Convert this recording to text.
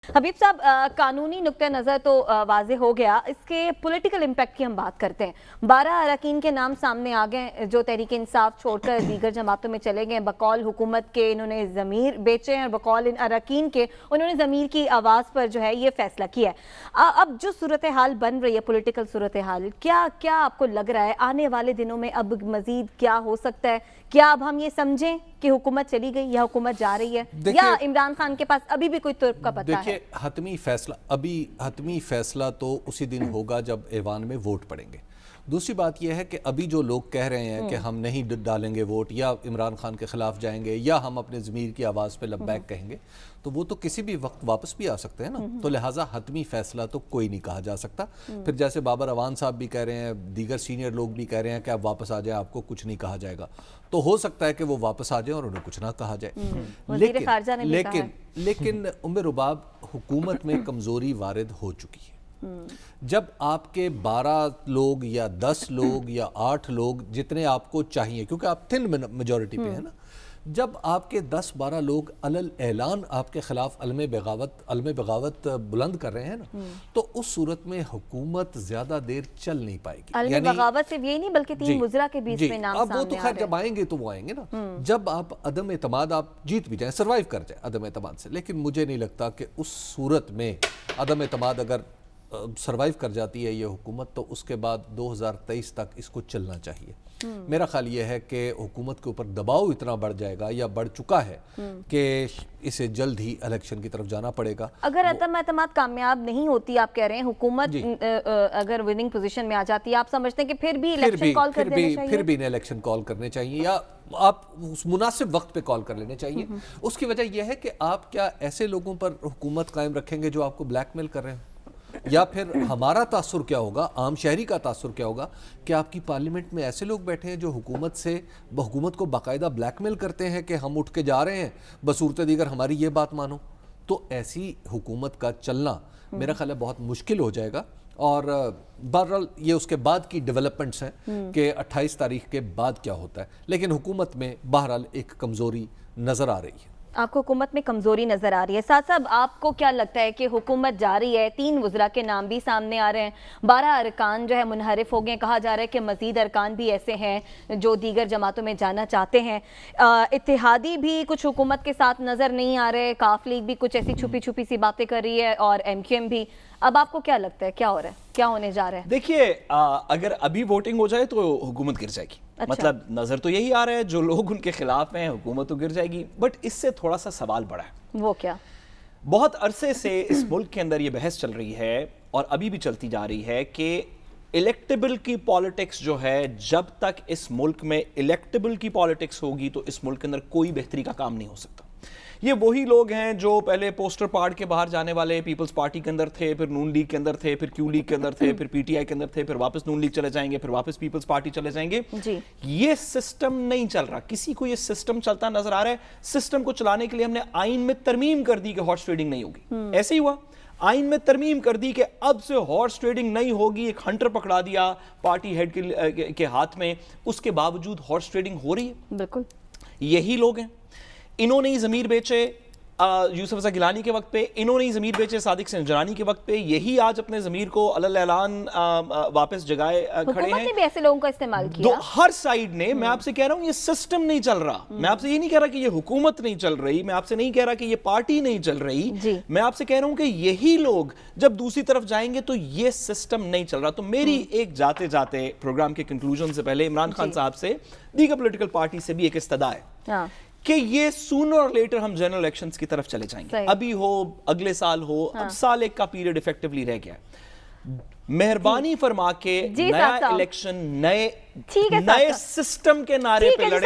हबीब साहब, कानूनी नुक्ते नज़र तो वाज़ेह हो गया, इसके पॉलिटिकल इम्पैक्ट की हम बात करते हैं। 12 अरकान के नाम सामने आ गए जो तहरीक इंसाफ छोड़कर दीगर जमातों में चले गए। बकौल हुकूमत के इन्होंने ज़मीर बेचे हैं और बकौल इन अरकान के उन्होंने ज़मीर की आवाज़ पर जो है ये फैसला किया है। अब जो सूरत हाल बन रही है, पॉलिटिकल सूरत हाल, क्या आपको लग रहा है आने वाले दिनों में अब मज़ीद क्या हो सकता है? क्या अब हम ये समझें कि हुकूमत चली गई या हुकूमत जा रही है, या इमरान खान के पास अभी भी कोई तुर्क का पता है? हतमी फैसला तो उसी दिन होगा जब ऐवान में वोट पड़ेंगे। दूसरी बात यह है कि अभी जो लोग कह रहे हैं कि हम नहीं डालेंगे वोट, या इमरान खान के खिलाफ जाएंगे, या हम अपने ज़मीर की आवाज़ पे लब्बैक कहेंगे, तो वो तो किसी भी वक्त वापस भी आ सकते हैं ना। तो लिहाजा हतमी फैसला तो कोई नहीं कहा जा सकता। फिर जैसे बाबर अवान साहब भी कह रहे हैं, दीगर सीनियर लोग भी कह रहे हैं कि आप वापस आ जाए, आपको कुछ नहीं कहा जाएगा, तो हो सकता है कि वो वापस आ जाए और उन्हें कुछ ना कहा जाए। लेकिन उम्र रुबाब, हुकूमत में कमज़ोरी वारिद हो चुकी है। जब आपके 12 लोग या 10 लोग या 8 लोग जितने आपको चाहिए, क्योंकि आप थिन मेजॉरिटी पे है ना, जब आपके 10-12 लोग अलल ऐलान आपके खिलाफ अलम बगावत बुलंद कर रहे हैं ना, तो उस सूरत में हुकूमत ज्यादा देर चल नहीं पाएगी। अलम बगावत सिर्फ ये नहीं बल्कि 3 वज़रा के बीच में नाम अब वो तो खैर जब आएंगे तो वो आएंगे ना, जब आप अदम एतमाद आप जीत भी जाए, सर्वाइव कर जाए अदम एतमाद से। लेकिन मुझे नहीं लगता कि उस सूरत में अदम एतमाद अगर सर्वाइव कर जाती है ये हुकूमत, तो उसके बाद 2023 तक इसको चलना चाहिए। मेरा ख्याल ये है कि हुकूमत के ऊपर दबाव इतना बढ़ जाएगा या बढ़ चुका है कि इसे जल्द ही इलेक्शन की तरफ जाना पड़ेगा। अगर अदम एतमाद कामयाब नहीं होती, आप कह रहे हैं हुकूमत अगर विनिंग पोजीशन में आ जाती है, आप समझते हैं कि फिर भी इलेक्शन कॉल कर देने चाहिए? फिर भी इलेक्शन कॉल करने चाहिए, या आप उस मुनासिब वक्त पे कॉल कर लेने चाहिए। उसकी वजह यह है कि आप क्या ऐसे लोगों पर हुकूमत कायम रखेंगे जो आपको ब्लैकमेल कर रहे हैं, या फिर हमारा तासुर क्या होगा, आम शहरी का तासुर क्या होगा कि आपकी पार्लियामेंट में ऐसे लोग बैठे हैं जो हुकूमत को बाकायदा ब्लैकमेल करते हैं कि हम उठ के जा रहे हैं, बसूरत दीगर हमारी ये बात मानो। तो ऐसी हुकूमत का चलना मेरा ख्याल है बहुत मुश्किल हो जाएगा। और बहरहाल ये उसके बाद की डेवलपमेंट्स हैं कि 28 तारीख के बाद क्या होता है। लेकिन हुकूमत में बहरहाल एक कमज़ोरी नज़र आ रही है। आपको हुकूमत में कमज़ोरी नज़र आ रही है। साथ साहब, आपको क्या लगता है कि हुकूमत जा रही है, 3 वज़रा के नाम भी सामने आ रहे हैं, 12 अरकान जो है मुनहरिफ हो गए, कहा जा रहा है कि मज़ीद अरकान भी ऐसे हैं जो दीगर जमातों में जाना चाहते हैं, इत्तेहादी भी कुछ हुकूमत के साथ नज़र नहीं आ रहे, काफ लीग भी कुछ ऐसी छुपी छुपी सी बातें कर रही है, और MQM भी। अब आपको क्या लगता है क्या हो रहा है, क्या होने जा रहा है? देखिए, अगर अभी वोटिंग हो जाए तो हुकूमत गिर जाएगी। अच्छा। मतलब नजर तो यही आ रहा है, जो लोग उनके खिलाफ हैं, हुकूमत तो गिर जाएगी। बट इससे थोड़ा सा सवाल बड़ा है। वो क्या? बहुत अरसे से इस मुल्क के अंदर ये बहस चल रही है और अभी भी चलती जा रही है कि इलेक्टेबल की पॉलिटिक्स जो है, जब तक इस मुल्क में इलेक्टेबल की पॉलिटिक्स होगी तो इस मुल्क के अंदर कोई बेहतरी का काम नहीं हो सकता। ये वही लोग हैं जो पहले पोस्टर पाड़ के बाहर जाने वाले पीपल्स पार्टी के अंदर थे, फिर नून लीग के अंदर थे, फिर क्यू लीग के अंदर थे, फिर PTI के अंदर थे, फिर वापस नून लीग चले जाएंगे, फिर वापस पीपल्स पार्टी चले जाएंगे जी। ये सिस्टम नहीं चल रहा। किसी को ये सिस्टम चलता नजर आ रहा है। सिस्टम को चलाने के लिए हमने आइन में तरमीम कर दी कि हॉर्स ट्रेडिंग नहीं होगी। ऐसे ही हुआ, आइन में तरमीम कर दी कि अब से हॉर्स ट्रेडिंग नहीं होगी। एक हंटर पकड़ा दिया पार्टी हेड के हाथ में, उसके बावजूद हॉर्स ट्रेडिंग हो रही है। बिल्कुल यही लोग हैं। इन्होंने ही ज़मीर बेचे यूसुफ रज़ा गिलानी के वक्त पे, इन्होंने ही ज़मीर बेचे सादिक संजरानी के वक्त पे, यही आज अपने ज़मीर को अलल ऐलान वापस जगाए खड़े हैं। ने भी ऐसे लोगों का इस्तेमाल किया हर साइड ने। मैं आपसे कह रहा हूं ये सिस्टम नहीं चल रहा। मैं आपसे ये नहीं कह रहा कि ये हुकूमत नहीं चल रही, मैं आपसे नहीं कह रहा कि ये पार्टी नहीं चल रही, मैं आपसे कह रहा हूं कि यही लोग जब दूसरी तरफ जाएंगे तो ये सिस्टम नहीं चल रहा। तो मेरी एक जाते जाते प्रोग्राम के कंक्लूजन से पहले इमरान खान साहब से, दीगर पोलिटिकल पार्टी से भी एक इस्तदा है कि ये सूनर और लेटर हम जनरल इलेक्शंस की तरफ चले जाएंगे। अभी हो, अगले साल हो, अब साल एक का पीरियड इफेक्टिवली रह गया है। मेहरबानी फरमा के नया इलेक्शन नए सिस्टम के नारे पे लड़े।